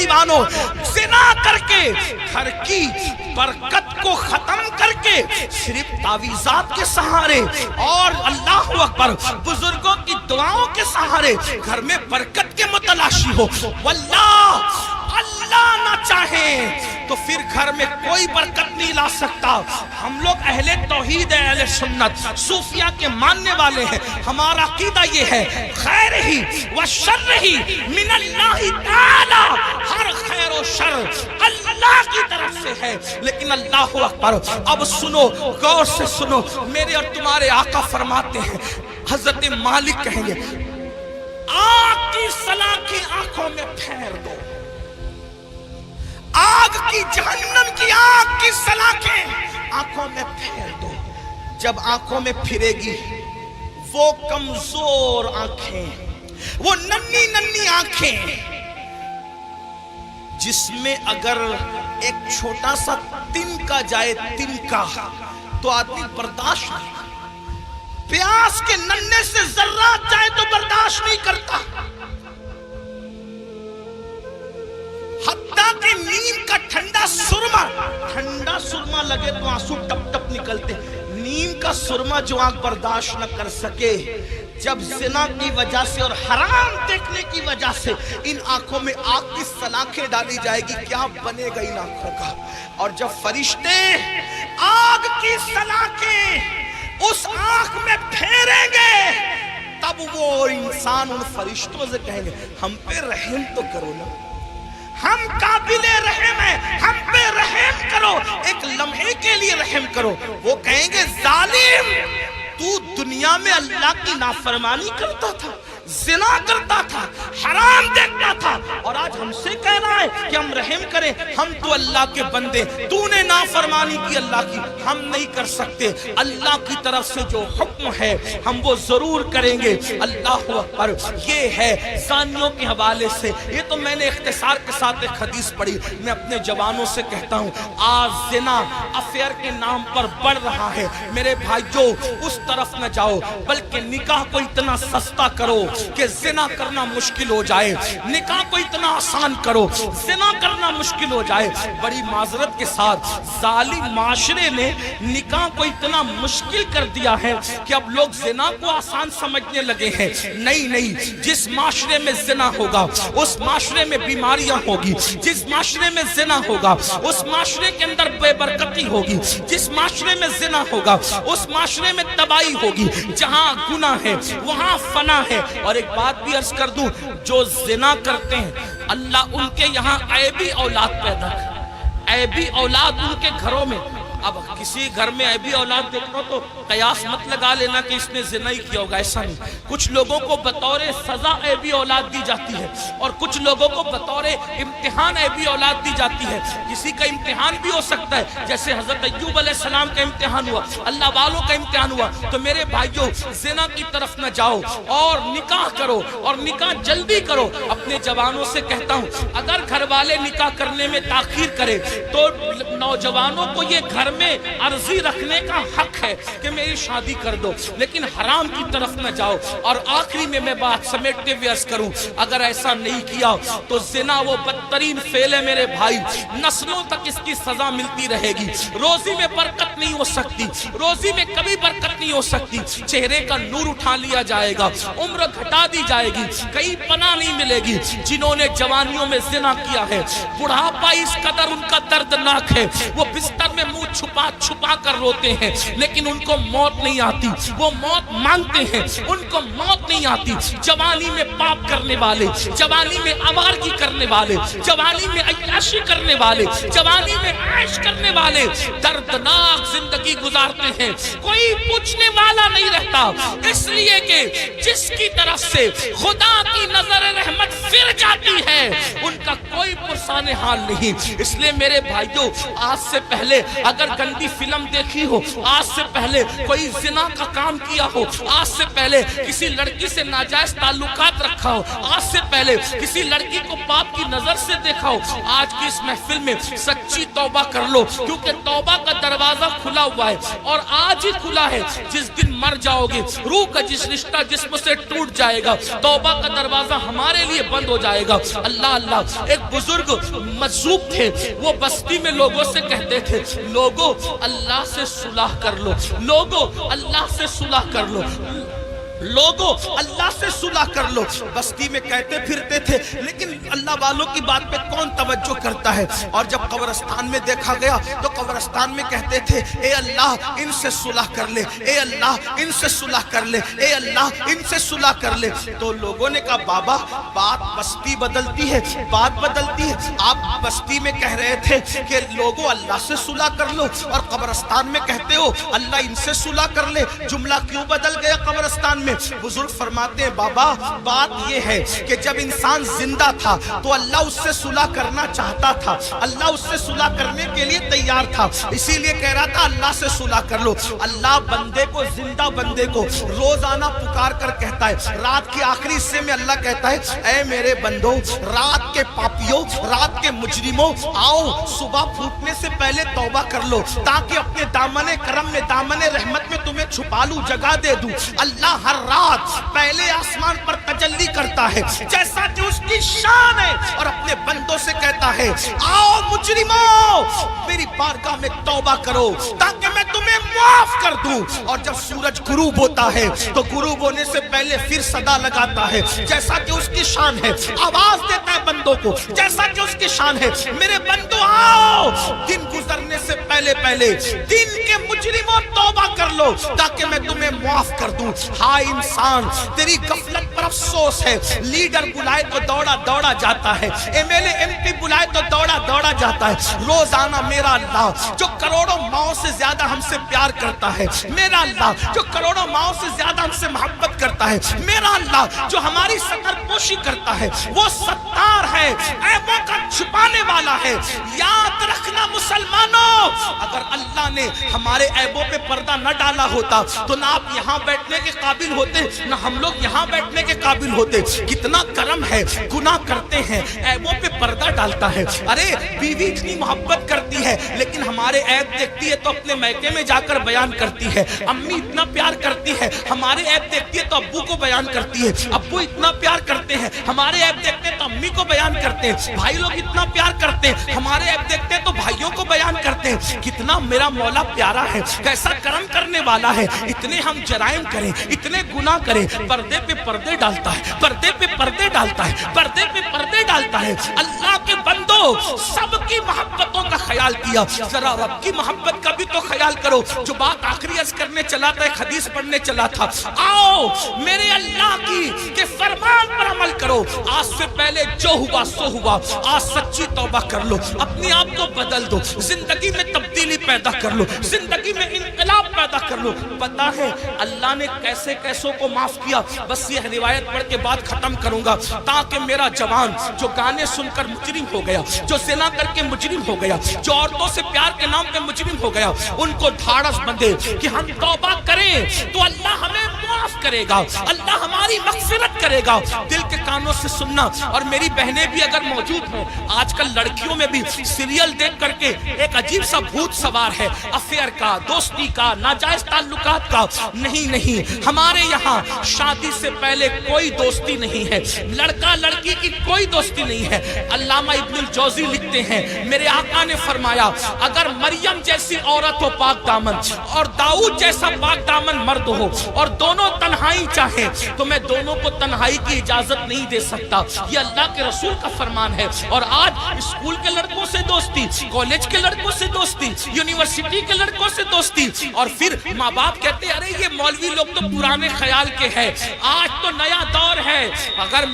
دیوانوں، زنا کر کے گھر کی برکت کو ختم کر کے صرف تعویذات کے سہارے اور اللہ اکبر بزرگوں کی دعاؤں کے سہارے گھر میں برکت کے متلاشی ہو، واللہ اللہ نہ چاہے تو پھر گھر میں کوئی برکت نہیں لا سکتا۔ ہم لوگ اہل توحید ہیں، اہل سنت صوفیہ کے ماننے والے ہیں، ہمارا عقیدہ یہ ہے خیر ہی و شر ہی من اللہ تعالی، ہر خیر و شر اللہ کی طرف سے ہے۔ لیکن اللہ اکبر، اب سنو، غور سے سنو، میرے اور تمہارے آقا فرماتے ہیں، حضرت مالک کہیں گے آگ کی سلاخیں آنکھوں میں پھیر دو، آگ کی جہنم کی آگ کی سلاخیں آنکھوں میں پھیر دو۔ جب آنکھوں میں پھرے گی وہ کمزور آنکھیں، وہ ننھی ننھی آنکھیں جس میں اگر ایک چھوٹا سا تنکا جائے، تنکا تو آدمی برداشت نہیں، پیاس کے ننھے سے ذرات جائے تو برداشت نہیں کرتا، حتیٰ کہ نیم کا ٹھنڈا سرما لگے تو آنسو ٹپ ٹپ نکلتے، نیم کا سرما جو آنکھ برداشت نہ کر سکے، جب زنا کی وجہ سے اور حرام دیکھنے کی وجہ سے ان آنکھوں میں آگ کی سلاخیں ڈالی جائے گی، کیا بنے گا ان آنکھوں کا؟ اور جب فرشتے آگ کی سلاخیں اس آنکھ میں پھیریں گے تب وہ انسان ان فرشتوں سے کہیں گے ہم پہ رحم تو کرو نا، ہم قابل رحم ہیں، ہم پہ رحم کرو، ایک لمحے کے لیے رحم کرو۔ وہ کہیں گے ظالم، تو دنیا میں اللہ کی نافرمانی کرتا تھا، زنا کرتا تھا، حرام دیکھتا تھا، اور آج ہم سے کہہ رہا ہے کہ ہم رحم کریں، ہم تو اللہ کے بندے، تو نے نافرمانی کی اللہ کی، ہم نہیں کر سکتے، اللہ کی طرف سے جو حکم ہے ہم وہ ضرور کریں گے۔ اللہ اکبر، یہ ہے زانیوں کے حوالے سے۔ یہ تو میں نے اختصار کے ساتھ ایک حدیث پڑھی، میں اپنے جوانوں سے کہتا ہوں آج زنا افیئر کے نام پر بڑھ رہا ہے، میرے بھائیو اس طرف نہ جاؤ، بلکہ نکاح کو اتنا سستا کرو کہ زنا کرنا مشکل ہو جائے، نکاح کو اتنا آسان کرو زنا کرنا مشکل ہو جائے۔ بڑی معذرت کے ساتھ ظالم معاشرے نے نکاح کو اتنا مشکل کر دیا ہے کہ اب لوگ زنا کو آسان سمجھنے لگے ہیں۔ نہیں، جس معاشرے میں زنا ہوگا اس معاشرے میں بیماریاں ہوگی، جس معاشرے میں زنا ہوگا اس معاشرے کے اندر بے برکتی ہوگی، جس معاشرے میں زنا ہوگا اس معاشرے میں تباہی ہوگی، جہاں گناہ ہے وہاں فنا ہے۔ اور ایک بات بھی عرض کر دوں، جو زنا کرتے ہیں اللہ ان کے یہاں عیبی اولاد پیدا کر، عیبی اولاد ان کے گھروں میں۔ اب کسی گھر میں عیبی اولاد دیکھو تو قیاس مت لگا لینا کہ اس نے زنا ہی کیا ہوگا، ایسا نہیں۔ کچھ لوگوں کو بطور سزا عیبی اولاد دی جاتی ہے اور کچھ لوگوں کو بطور امتحان عیبی اولاد دی جاتی ہے۔ کسی کا امتحان بھی ہو سکتا ہے، جیسے حضرت ایوب علیہ السلام کا امتحان ہوا، اللہ والوں کا امتحان ہوا۔ تو میرے بھائیوں زنا کی طرف نہ جاؤ اور نکاح کرو، اور نکاح جلدی کرو۔ اپنے جوانوں سے کہتا ہوں اگر گھر والے نکاح کرنے میں تاخیر کرے تو نوجوانوں کو یہ گھر میں عرضی رکھنے کا حق ہے کہ میری شادی کر دو، لیکن حرام کی طرف نہ جاؤ۔ اور آخری میں بات سمیٹتے ہوئے عرض کروں، اگر ایسا نہیں کیا تو زنا وہ بدترین فعل ہے میرے بھائی، نسلوں تک اس کی سزا ملتی رہے گی۔ روزی میں برکت نہیں ہو سکتی، روزی میں کبھی برکت نہیں ہو سکتی، چہرے کا نور اٹھا لیا جائے گا، عمر گھٹا دی جائے گی، کئی پناہ نہیں ملے گی۔ جنہوں نے جوانیوں میں زنا کیا ہے بڑھاپا اس قدر ان کا دردناک ہے، وہ بستر میں منہ چھپا کر روتے ہیں لیکن ان کو موت نہیں آتی، وہ موت مانگتے ہیں ان کو موت نہیں آتی۔ جوانی میں پاپ کرنے والے، جوانی میں آوارگی کرنے والے، جوانی میں عیاشی کرنے والے، جوانی میں عیش کرنے والے دردناک زندگی گزارتے ہیں، کوئی پوچھنے والا نہیں رہتا، اس لیے کہ جس کی طرف سے خدا کی نظر رحمت پھر جاتی ہے ان کا کوئی پرسان حال نہیں۔ اس لیے میرے بھائیوں آج سے پہلے اگر گندی فلم دیکھی ہو، آج سے پہلے کوئی زنا کا کام کیا ہو، آج سے پہلے کسی لڑکی سے ناجائز تعلقات رکھا ہو، آج سے پہلے کسی لڑکی کو پاپ کی نظر سے دیکھا ہو، آج کی اس محفل میں سچی توبہ کر لو، کیونکہ توبہ کا دروازہ کھلا ہوا ہے اور آج ہی کھلا ہے۔ جس دن مر جاؤ گے روح کا جس رشتہ جسم سے ٹوٹ جائے گا، توبہ کا دروازہ ہمارے لیے بند ہو جائے گا۔ اللہ اللہ اللہ ایک بزرگ مجذوب تھے، وہ بستی میں لوگوں سے کہتے تھے لوگوں اللہ سے صلح کر لو، لوگوں اللہ سے صلح کر لو، لوگوں اللہ سے صلح کر لو، بستی میں کہتے پھرتے تھے، لیکن اللہ والوں کی بات پہ کون توجہ کرتا ہے؟ اور جب قبرستان میں دیکھا گیا تو قبرستان میں کہتے تھے اے اللہ ان سے صلح کر لے، اے اللہ ان سے صلح کر لے، اے اللہ ان سے صلح کر لے۔ تو لوگوں نے کہا بابا بات بستی بدلتی ہے، بات بدلتی ہے، آپ بستی میں کہہ رہے تھے کہ لوگوں اللہ سے صلح کر لو اور قبرستان میں کہتے ہو اللہ ان سے صلح کر لے، جملہ کیوں بدل گیا قبرستان میں؟ بزرگ فرماتے ہیں بابا بات یہ ہے کہ جب انسان زندہ تھا تو اللہ اس سے صلح کرنا چاہتا تھا، اللہ اس سے صلح کرنے کے لیے تیار تھا، اسی لیے کہہ رہا تھا اللہ سے صلح کر لو۔ اللہ بندے کو، زندہ بندے کو روزانہ پکار کر کہتا ہے، رات کے آخری حصے میں اللہ کہتا ہے اے میرے بندو، رات کے پاپیوں، رات کے مجرموں، آؤ صبح پھوٹنے سے پہلے توبہ کر لو تاکہ اپنے دامن کرم میں، دامن رحمت میں تمہیں چھپا لوں، جگہ دے دوں۔ اللہ ہر رات پہلے آسمان پر تجلی کرتا ہے جیسا کہ اس کی شان ہے، اور اپنے بندوں سے کہتا ہے آؤ مجرموں میری بارگاہ میں توبہ کرو تاکہ میں تمہیں معاف کر دوں۔ اور جب سورج غروب ہوتا ہے تو غروب ہونے سے پہلے پھر صدا لگاتا ہے جیسا کہ اس کی شان ہے، آواز دیتا ہے بندوں کو جیسا کہ اس کی شان ہے، میرے بندوں آؤ دن گزرنے سے پہلے پہلے دن کے مجرموں توبہ کر لو تاکہ میں تمہیں معاف کر دوں۔ ہائے انسان تیری غفلت پر افسوس ہے، لیڈر بلائے تو دوڑا دوڑا جاتا ہے، M L A M P بلائے تو دوڑا دوڑا جاتا ہے۔ روزانہ میرا اللہ جو کروڑوں ماؤں سے زیادہ ہم سے پیار کرتا ہے، میرا اللہ جو کروڑوں ماؤں سے زیادہ ہم سے محبت کرتا ہے، میرا اللہ جو ہماری ستر پوشی کرتا ہے، وہ ستار ہے، عیبوں کا چھپانے والا ہے۔ یاد رکھنا مسلمانوں، اگر اللہ نے ہمارے عیبوں پہ پردہ نہ ڈالا ہوتا تو نہ آپ یہاں بیٹھنے کے قابل ہوتے، نہ ہم لوگ یہاں بیٹھنے کے قابل ہوتے۔ کتنا کرم ہے، گناہ کرتے ہیں، عیبوں پہ پردہ ڈالتا ہے۔ ارے بیوی اتنی محبت کرتی ہے لیکن ہمارے عیب دیکھتی ہے تو اپنے میکے میں جا کر بیان کرتی ہے، امی اتنا پیار کرتی ہے، ہمارے عیب دیکھتی ہے تو ابو کو بیان کرتی ہے، ابو اتنا پیار کرتے ہیں، ہمارے عیب دیکھتے ہیں تو امی کو بیان کرتے ہیں، بھائی لوگ اتنا پیار کرتے ہیں، ہمارے عیب دیکھتے ہیں تو بھائیوں کو بیان کرتے ہیں۔ کتنا میرا مولا پیارا ہے، کیسا کرم کرنے والا ہے۔ اتنے ہم جرائم کریں، اتنے گناہ کریں، پردے پہ پردے ڈالتا ہے، پردے پہ پردے ڈالتا ہے، پردے پہ پردے ڈالتا ہے۔ اللہ کے بندو سب کی محبتوں کا خیال کیا، ذرا رب کی محبت کا بھی تو خیال کرو۔ جو بات آخری عرض کرنے چلا تھا، ایک حدیث پڑھنے چلا تھا، آؤ میرے اللہ کی کے فرمان پر عمل کرو۔ آج سے پہلے جو ہوا سو ہوا، آج سچی توبہ کر لو، اپنے آپ کو بدل دو، زندگی میں تبدیلی پیدا کر لو، زندگی میں انقلاب پیدا کر لو۔ پتہ ہے اللہ نے کیسے کیسوں کو معاف کیا؟ بس یہ روایت پڑھ کے بات ختم کروں گا تاکہ میرا جوان جو گانے سن کر مجرم ہو گیا، جو زنا کر کے مجرم ہو گیا، جو عورتوں سے پیار کے نام پہ مجرم ہو گیا، ان کو دھاڑس بندھے کہ ہم توبہ کریں تو اللہ ہمیں معاف کرے گا، اللہ ہماری مغفرت کرے گا۔ دل کے کانوں سے سننا، اور میری بہنیں بھی اگر موجود ہیں، آج کل لڑکیوں میں بھی سیریل دیکھ کر کے ایک عجیب سا بھوت سوار ہے، افیئر کا، دوستی کا، ناجائز تعلقات کا۔ نہیں، ہمارے یہاں شادی سے پہلے کوئی دوستی نہیں ہے، لڑکا لڑکی کی کوئی دوستی نہیں ہے۔ علامہ ابن الجوزی لکھتے ہیں میرے آقا نے فرمایا اگر مریم جیسی عورت ہو پاک دامن اور داؤد جیسا پاک دامن مرد ہو اور دونوں تنہائی چاہیں تو میں دونوں کو تنہائی کی اجازت نہیں دے سکتا۔ یہ اللہ کے رسول کا فرمان ہے۔ اور آج اسکول کے لڑکوں سے دوستی، کالج کے لڑکوں سے دوستی، یونیورسٹی کے لڑکوں سے دوستی، اور پھر ماں باپ کہتے ہیں ارے یہ مولوی لوگ تو پرانے خیال کے ہیں، آج تو نیا دور ہے۔ اگر